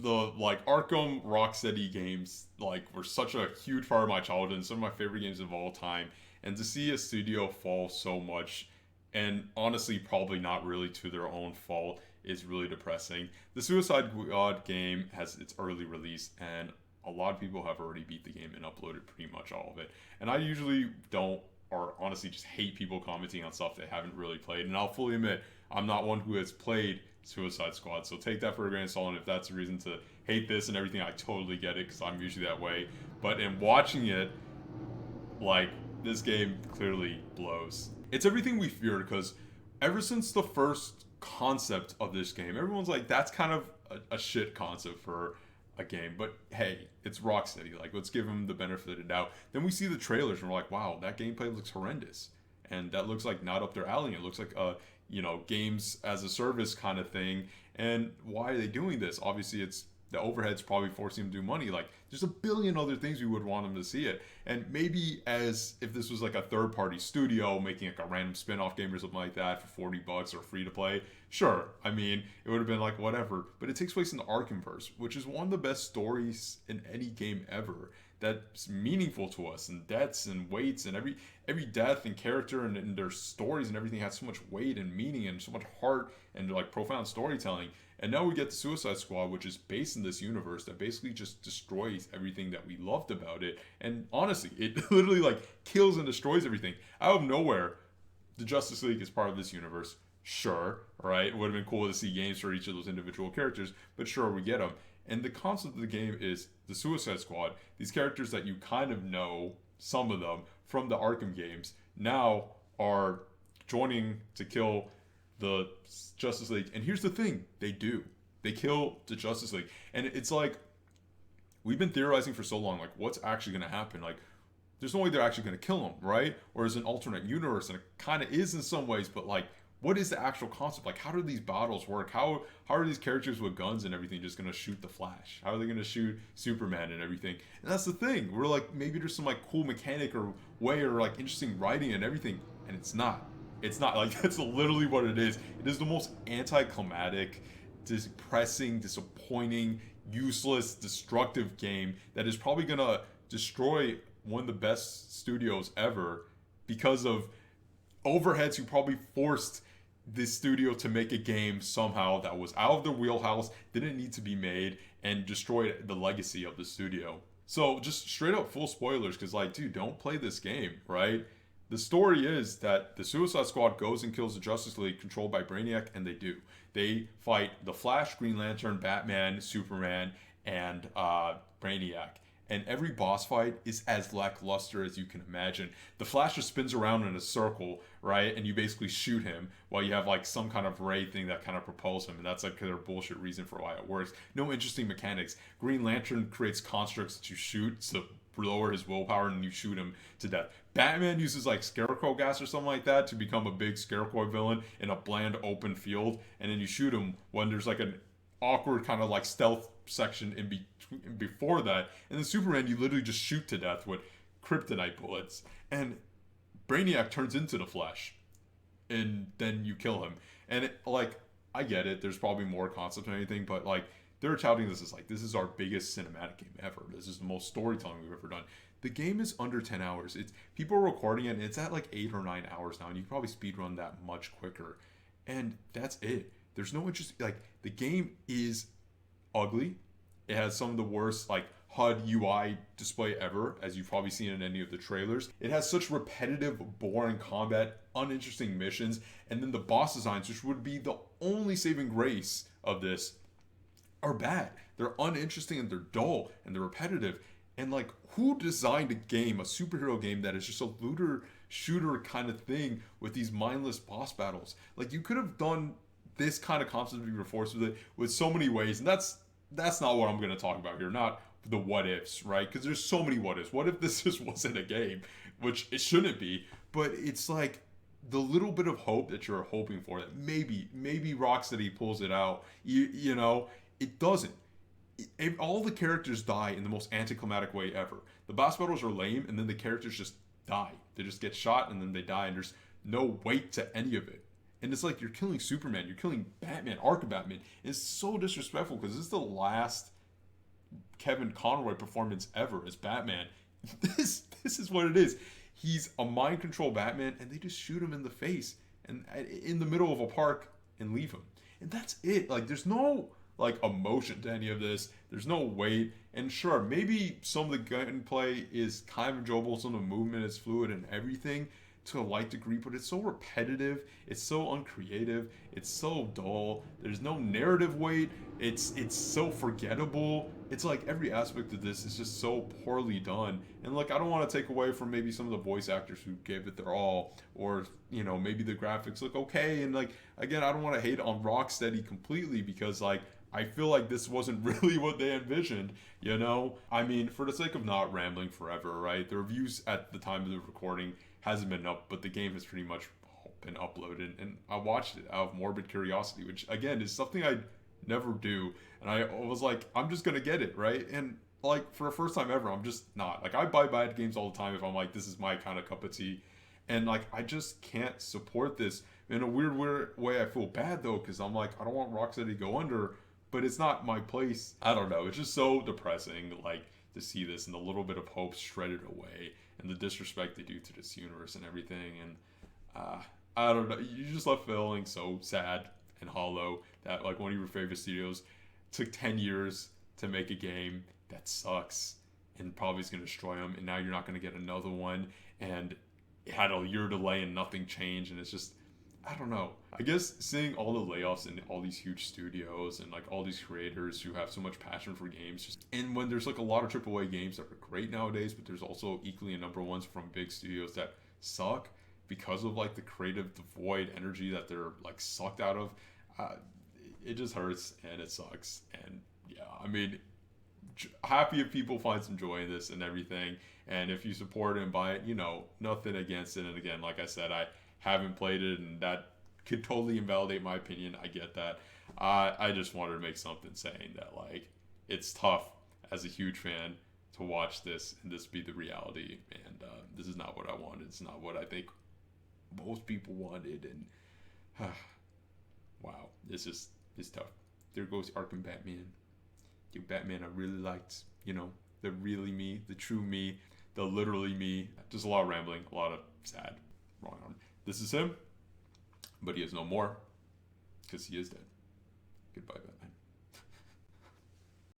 the like Arkham Rocksteady games like were such a huge part of my childhood and some of my favorite games of all time. And to see a studio fall so much, and honestly, probably not really to their own fault, is really depressing. The Suicide Squad game has its early release, and a lot of people have already beat the game and uploaded pretty much all of it. And I usually don't, or honestly just hate people commenting on stuff they haven't really played. And I'll fully admit, I'm not one who has played Suicide Squad, so take that for a grain of salt. And if that's a reason to hate this and everything, I totally get it because I'm usually that way. But in watching it, like, this game clearly blows. It's everything we feared because ever since the first concept of this game, everyone's like, that's kind of a shit concept for a game. But hey, it's Rocksteady. Like, let's give them the benefit of the doubt. Then we see the trailers and we're like, wow, that gameplay looks horrendous. And that looks like not up their alley. It looks like a, games as a service kind of thing. And why are they doing this? Obviously, it's the overhead's probably forcing them to do money. Like, there's a billion other things we would want them to see it. And maybe as if this was like a third party studio making like a random spin off game or something like that for $40 or free to play, sure. I mean, it would have been like whatever. But it takes place in the Arkhamverse, which is one of the best stories in any game ever. That's meaningful to us, and deaths and weights and every death and character and their stories and everything has so much weight and meaning and so much heart and like profound storytelling. And now we get the Suicide Squad, which is based in this universe that basically just destroys everything that we loved about it. And honestly, it literally like kills and destroys everything. Out of nowhere, the Justice League is part of this universe. Sure, right? It would have been cool to see games for each of those individual characters, but sure, we get them. And the concept of the game is the Suicide Squad. These characters that you kind of know, some of them, from the Arkham games, now are joining to kill the Justice League. And here's the thing, they do. They kill the Justice League. And it's like, we've been theorizing for so long, like, what's actually going to happen? Like, there's no way they're actually going to kill him, right? Or is it an alternate universe? And it kind of is in some ways, but like, what is the actual concept? Like, how do these battles work? How are these characters with guns and everything just going to shoot the Flash? How are they going to shoot Superman and everything? And that's the thing. We're like, maybe there's some like cool mechanic or way or like interesting writing and everything. And it's not. It's not. Like, that's literally what it is. It is the most anticlimactic, depressing, disappointing, useless, destructive game that is probably going to destroy one of the best studios ever because of overheads who probably forced this studio to make a game somehow that was out of their wheelhouse, didn't need to be made, and destroyed the legacy of the studio. So just straight up full spoilers, because like, dude, don't play this game, right? The story is that the Suicide Squad goes and kills the Justice League controlled by Brainiac, and they do. They fight the Flash, Green Lantern, Batman, Superman, and Brainiac. And every boss fight is as lackluster as you can imagine. The Flash just spins around in a circle, right? And you basically shoot him while you have like some kind of ray thing that kind of propels him. And that's like their bullshit reason for why it works. No interesting mechanics. Green Lantern creates constructs that you shoot to lower his willpower and you shoot him to death. Batman uses like scarecrow gas or something like that to become a big scarecrow villain in a bland open field. And then you shoot him when there's like an awkward kind of like stealth section in between before that. And then Superman you literally just shoot to death with kryptonite bullets. And Brainiac turns into the Flash. And then you kill him. And it, like, I get it, there's probably more concept than anything, but like they're touting this as like, this is our biggest cinematic game ever. This is the most storytelling we've ever done. The game is under 10 hours. It's people are recording it and it's at like 8 or 9 hours now, and you can probably speedrun that much quicker. And that's it. There's no interest. Like, the game is ugly. It has some of the worst like HUD UI display ever, as you've probably seen in any of the trailers. It has such repetitive, boring combat, uninteresting missions, and then the boss designs, which would be the only saving grace of this, are bad. They're uninteresting and they're dull and they're repetitive. And like, who designed a game, a superhero game that is just a looter shooter kind of thing with these mindless boss battles? Like, you could have done this kind of concept of your force with it with so many ways, and that's not what I'm going to talk about here. Not the what ifs, right? Because there's so many what ifs. What if this just wasn't a game, which it shouldn't be? But it's like the little bit of hope that you're hoping for, that maybe Rocksteady pulls it out. You know, it doesn't. All the characters die in the most anticlimactic way ever. The boss battles are lame, and then the characters just die. They just get shot, and then they die, and there's no weight to any of it. And it's like you're killing Superman, you're killing Batman, Arkham Batman. It's so disrespectful because this is the last Kevin Conroy performance ever as Batman. This is what it is. He's a mind control Batman, and they just shoot him in the face and in the middle of a park and leave him. And that's it. Like, there's no like emotion to any of this. There's no weight. And sure, maybe some of the gunplay is kind of enjoyable, some of the movement is fluid and everything to a light degree, but it's so repetitive, it's so uncreative, it's so dull. There's no narrative weight. It's so forgettable. It's like every aspect of this is just so poorly done. And like, I don't want to take away from maybe some of the voice actors who gave it their all, or you know, maybe the graphics look okay. And like, again, I don't want to hate on Rocksteady completely because like, I feel like this wasn't really what they envisioned, you know? I mean, for the sake of not rambling forever, right? The reviews at the time of the recording hasn't been up, but the game has pretty much been uploaded. And I watched it out of morbid curiosity, which, again, is something I never do. And I was like, I'm just going to get it, right? And, like, for the first time ever, I'm just not. Like, I buy bad games all the time if I'm like, this is my kind of cup of tea. And, like, I just can't support this. In a weird way, I feel bad, though, because I'm like, I don't want Rocksteady to go under, but it's not my place. I don't know. It's just so depressing, like, to see this and the little bit of hope shredded away and the disrespect they do to this universe and everything. And I don't know. You just left feeling so sad and hollow that, like, one of your favorite studios took 10 years to make a game that sucks and probably is going to destroy them. And now you're not going to get another one. And it had a year delay and nothing changed. And it's just, I don't know. I guess seeing all the layoffs in all these huge studios and like all these creators who have so much passion for games, just, and when there's like a lot of AAA games that are great nowadays, but there's also equally a number of ones from big studios that suck because of like the creative void energy that they're like sucked out of. It just hurts and it sucks. And yeah, I mean, happy if people find some joy in this and everything. And if you support it and buy it, you know, nothing against it. And again, like I said, I haven't played it, and that could totally invalidate my opinion. I get that. I just wanted to make something saying that, like, it's tough as a huge fan to watch this and this be the reality. And this is not what I wanted. It's not what I think most people wanted. And wow, it's tough. There goes Arkham Batman. The Batman I really liked. You know, the really me, the true me, the literally me. Just a lot of rambling, a lot of sad, wrong on. This is him, but he is no more because he is dead. Goodbye, Batman.